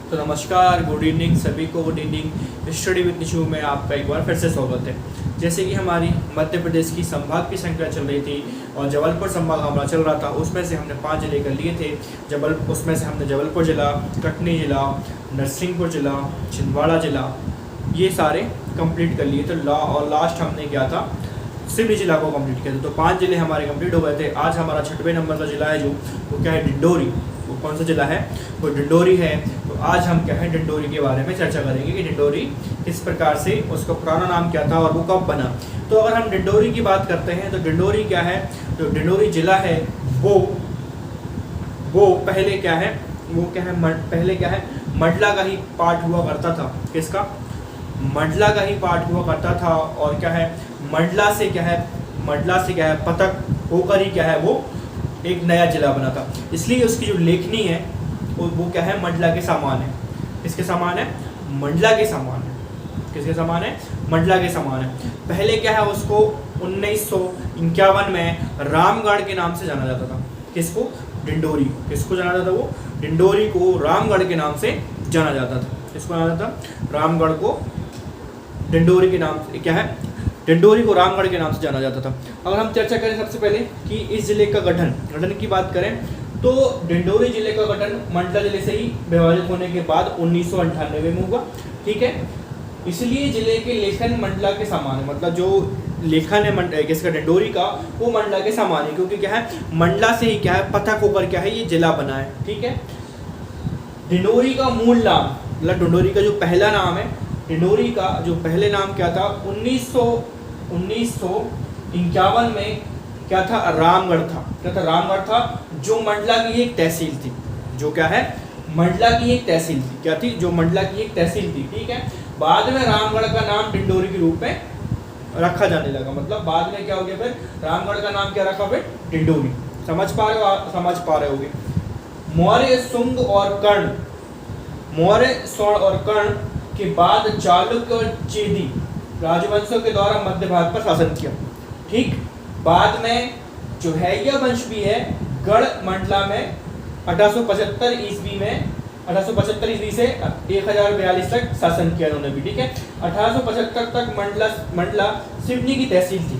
तो नमस्कार, good evening सभी को। Good evening study with Nishu में आपका एक बार फिर से स्वागत है। जैसे कि हमारी मध्य प्रदेश की संभाग की संख्या चल रही थी और जबलपुर संभाग हमारा चल रहा था, उसमें से हमने 5 जिले कर लिए थे। उसमें से हमने जबलपुर जिला, कटनी जिला, नरसिंहपुर जिला, छिंदवाड़ा जिला, ये सारे कंप्लीट कर लिए थे। और लास्ट हमने क्या था, सिवनी जिला को कंप्लीट किया था। तो 5 जिले हमारे कंप्लीट हो गए थे। आज हमारा 6वें नंबर का जिला है जो वो क्या है, डिंडोरी। वो कौन सा जिला है, वो डिंडोरी है। तो आज हम क्या है, डिंडोरी के बारे में चर्चा करेंगे कि डिंडोरी किस प्रकार से, उसका पुराना नाम क्या था और वो कब बना। तो अगर हम डिंडोरी की बात करते हैं तो डिंडोरी क्या है, जो डिंडोरी जिला है वो पहले क्या है, पहले क्या है, मंडला का ही पार्ट हुआ करता था। किसका? मंडला का ही पार्ट हुआ करता था। और क्या है, मंडला से क्या है पतक होकर ही क्या है, वो एक नया जिला बना था। इसलिए उसकी जो लेखनी है वो क्या है, मंडला के समान है। किसके समान है? मंडला के समान है। किसके समान है? मंडला के समान है। पहले क्या है, उसको 1951 में रामगढ़ के नाम से जाना जाता था। किसको? डिंडोरी। किसको जाना जाता था? वो डिंडोरी को रामगढ़ के नाम से जाना जाता था। किसको जाना जाता था? रामगढ़ को डिंडोरी के नाम से क्या है, डिंडोरी को रामगढ़ के नाम से जाना जाता था। अगर हम चर्चा करें सबसे पहले कि इस जिले का गठन की बात करें तो डिंडोरी जिले का गठन मंडला जिले से ही विभाजित होने के बाद 1998 में हुआ। ठीक है, इसलिए जिले के लेखन मंडला के समान है। मतलब जो लेखन है किसका, डिंडोरी का, वो मंडला के समान है। क्योंकि क्या है, मंडला से ही क्या है, पथक होकर क्या है, ये जिला बना है। ठीक है, डिंडोरी का मूल नाम, मतलब डिंडोरी का जो पहला नाम है, डिंडोरी का जो पहले नाम क्या था, 1951 में क्या था, रामगढ़ था। क्या था? रामगढ़ था, जो मंडला की एक तहसील थी। जो क्या है, मंडला की एक तहसील थी। क्या थी? जो मंडला की एक तहसील थी। ठीक है, बाद में रामगढ़ का नाम डिंडोरी के रूप में रखा जाने लगा। मतलब बाद में क्या हो गया, फिर रामगढ़ का नाम क्या रखा, फिर डिंडोरी। समझ पा रहे होगे। मौर्य, शुंग और कर्ण, मौर्य, स्वर्ण और कर्ण के बाद चालुक्य और चेदी राजवंशों के द्वारा मध्य भारत पर शासन किया। ठीक, बाद में जो है यह वंश भी है, गढ़ मंडला में 1875 ईस्वी से 1042 तक शासन किया उन्होंने भी। ठीक है, 1875 तक मंडला सिवनी की तहसील थी।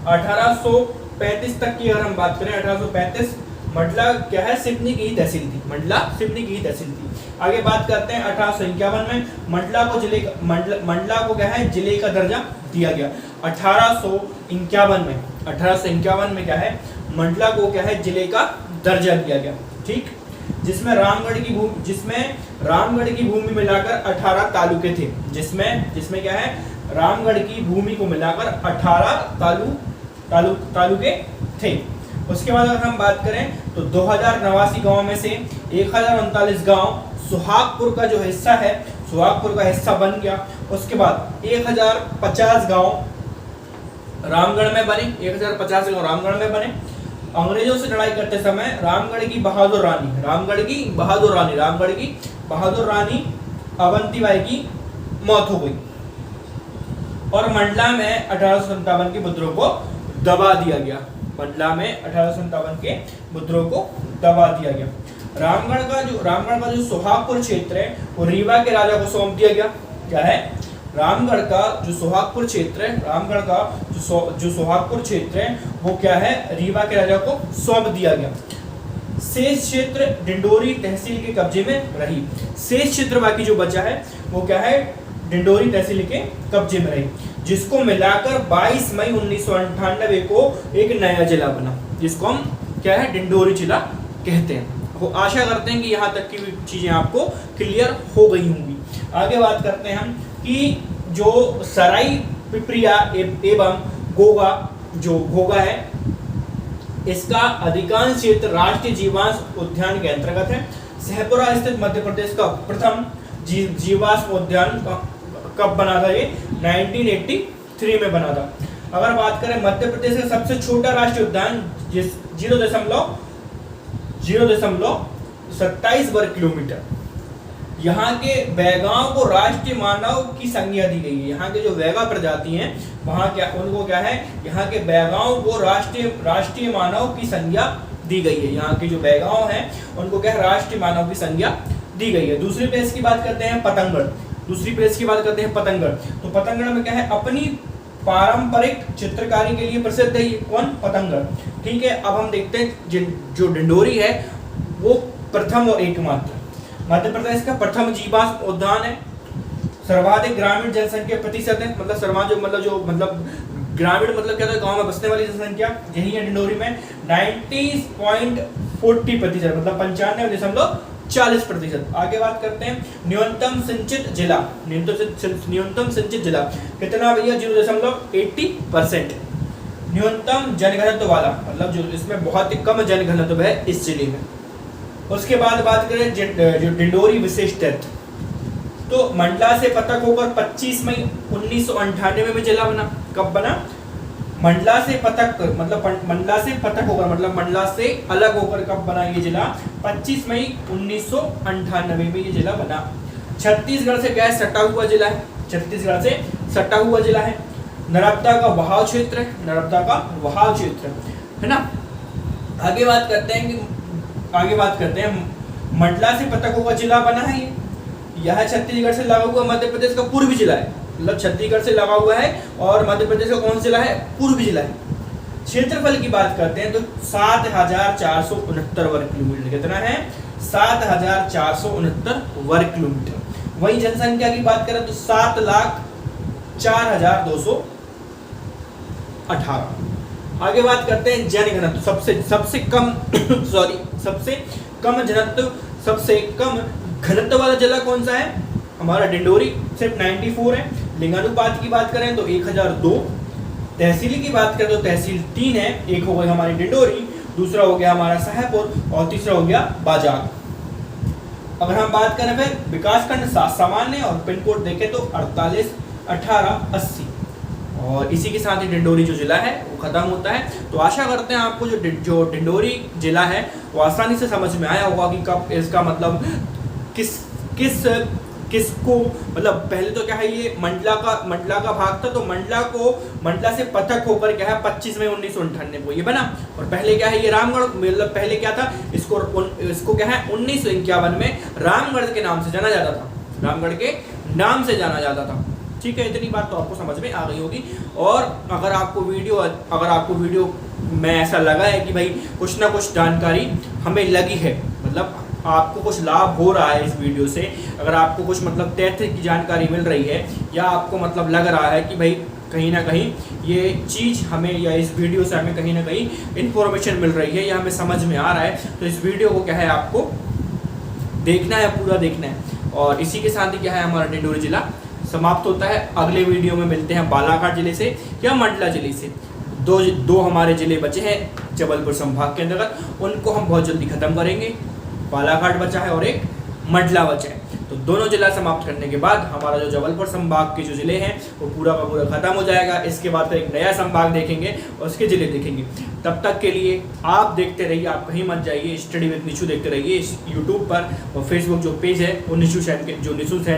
1835 तक की अगर हम बात करें, 1835 मंडला क्या है, सिवनी की ही तहसील थी। मंडला सिवनी की ही तहसील थी। आगे बात करते हैं 1851 में मंडला को क्या है, जिले का दर्जा दिया गया। 1851 में क्या है, मंडला को क्या है, जिले का दर्जा दिया गया। ठीक, जिसमें रामगढ़ की भूमि मिलाकर 18 तालुके थे। जिसमें क्या है, रामगढ़ की भूमि को मिलाकर 18 तालुके थे। उसके बाद अगर हम बात करें तो 2089 गांव में से 1039 गांव सुहागपुर का जो हिस्सा है, सुहागपुर का हिस्सा बन गया। उसके बाद 1050 गांव रामगढ़ में बने। 1050 गांव रामगढ़ में बने। अंग्रेजों से लड़ाई करते समय रामगढ़ की बहादुर रानी अवंतीबाई की मौत हो गई और मंडला में 1857 के विद्रोह को दबा दिया गया। मंडला में 1857 के विद्रोह को दबा दिया गया। रामगढ़ का जो सुहागपुर क्षेत्र है वो रीवा के राजा को सौंप दिया गया। क्या है, रामगढ़ का जो सुहागपुर क्षेत्र है वो क्या है, रीवा के राजा को सौंप दिया गया। शेष क्षेत्र डिंडोरी तहसील के कब्जे में रही। शेष क्षेत्र बाकी जो बचा है वो क्या है, डिंडोरी तहसील के कब्जे में रही, जिसको मिलाकर 22 मई 1998 को एक नया जिला बना, जिसको हम क्या है, डिंडोरी जिला कहते हैं। वो आशा करते हैं कि यहाँ तक की चीजें आपको क्लियर हो गई होंगी। आगे बात करते हैं हम कि जो सराई पिपरिया एवं घोगा है, इसका अधिकांश क्षेत्र राष्ट्रीय जीवाश्म उद्यान के अंतर्गत है। सहपुरा स्थित मध्य प्रदेश का प्रथम जीवाश्म उद्यान कब बना था, ये 1983 में बना था। अगर बात करें मध्य प्रदेश का सबसे छोटा राष्ट्रीय उद्यान 0.27 वर्ग किलोमीटर, यहाँ के बैगाओं को राष्ट्रीय मानव की संज्ञा दी गई है। यहाँ के जो बैगा प्रजाति हैं वहाँ क्या, उनको क्या है, यहाँ के बैगाओं को राष्ट्रीय मानव की संज्ञा दी गई है। यहाँ के जो बैगांव हैं उनको क्या है राष्ट्रीय मानव की संज्ञा दी गई है। दूसरी प्लेस की बात करते हैं पतंगड़। दूसरी प्लेस की बात करते हैं पतंगड़। तो पतंगड़ में क्या है अपनी पारंपरिक चित्रकारी के लिए प्रसिद्ध है। ये कौन? पतंगड़। ठीक है, अब हम देखते हैं जो डिंडोरी है वो प्रथम और एकमात्र मध्य प्रदेश का प्रथम जीवाश्म उद्यान है। सर्वाधिक ग्रामीण जनसंख्या प्रतिशत है, मतलब सर्वाधिक मतलब ग्रामीण मतलब क्या था, गांव में बसने वाली जनसंख्या यही है डिंडोरी में 90.40%, मतलब 95.40%। आगे बात करते हैं न्यूनतम सिंचित जिला। न्यूनतम सिंचित जिला कितना भैया? 0.80%। न्यूनतम जनघनत्व वाला, मतलब जो इसमें बहुत ही कम जनघनत्व है इस जिले में। उसके बाद बात करें जो डिंडोरी विशेष तथ्य, तो मंडला से पतक होकर 25 मई 1998 में जिला बना। कब बना? मंडला से पतक मतलब मंडला से पतक होकर मतलब मंडला से अलग होकर कब बना ये जिला? 25 मई 1998 में ये जिला बना। छत्तीसगढ़ से क्या सटा हुआ जिला है, छत्तीसगढ़ से सटा हुआ जिला है। नर्मदा का बहाव क्षेत्र है, नर्मदा का बहाव क्षेत्र है ना। आगे बात करते हैं मंडला से पतक होकर जिला बना है। यह छत्तीसगढ़ से लगा हुआ मध्य प्रदेश का पूर्वी जिला है, मतलब छत्तीसगढ़ से लगा हुआ है और मध्य प्रदेश का कौन सा जिला है? पूर्वी जिला है। क्षेत्रफल की बात करते हैं तो 7,469 वर्ग किलोमीटर। कितना है? 7,469 वर्ग किलोमीटर। वही जनसंख्या की बात करें तो 7,04,218। आगे बात करते हैं जनघनत्व। सबसे कम घनत्व वाला जिला कौन सा है? हमारा डिंडोरी, सिर्फ 94 है। लिंगानुपात की बात करें तो 1002। तहसील की बात करें तो तहसील 3 है। एक हो गई हमारी डिंडोरी, दूसरा हो गया हमारा साहेबपुर और तीसरा हो गया बाजार। अगर हम बात करें फिर विकासखंड सामान्य और पिन कोड देखें तो 481880। और इसी के साथ ही डिंडोरी जो जिला है वो खत्म होता है। तो आशा करते हैं आपको जो डिंडोरी जिला है वो आसानी से समझ में आया होगा कि कब इसका मतलब किसको मतलब पहले तो क्या है ये मंडला का भाग था। तो मंडला से पतक होकर क्या है 25 मई 1998 को ये बना। और पहले क्या है ये रामगढ़, मतलब पहले क्या था इसको क्या है 1951 में रामगढ़ के नाम से जाना जाता था, रामगढ़ के नाम से जाना जाता था। ठीक है, इतनी बात तो आपको समझ में आ गई होगी। और अगर आपको वीडियो में ऐसा लगा है कि भाई कुछ ना कुछ जानकारी हमें लगी है, मतलब आपको कुछ लाभ हो रहा है इस वीडियो से, अगर आपको कुछ मतलब तथ्य की जानकारी मिल रही है या आपको मतलब लग रहा है कि भाई कहीं ना कहीं ये चीज़ हमें या इस वीडियो से हमें कहीं ना कहीं इन्फॉर्मेशन मिल रही है या हमें समझ में आ रहा है, तो इस वीडियो को क्या है आपको देखना है, पूरा देखना है। और इसी के साथ ही क्या है हमारा डिंडोरी जिला समाप्त होता है। अगले वीडियो में मिलते हैं बालाघाट जिले से या मंडला जिले से। दो हमारे जिले बचे हैं जबलपुर संभाग के अंतर्गत, उनको हम बहुत जल्दी खत्म करेंगे। बालाघाट बचा है और एक मंडला बचा है। तो दोनों जिला समाप्त करने के बाद हमारा जो जबलपुर संभाग के जो जिले हैं वो पूरा का पूरा खत्म हो जाएगा। इसके बाद एक नया संभाग देखेंगे और उसके जिले देखेंगे। तब तक के लिए आप देखते रहिए, आप कहीं मत जाइए। स्टडी विद निशु देखते रहिए इस यूट्यूब पर, और फेसबुक जो पेज है वो निशु सैन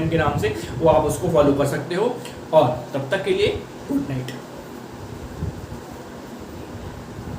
के नाम से वो आप उसको फॉलो कर सकते हो। और तब तक के लिए गुड नाइट।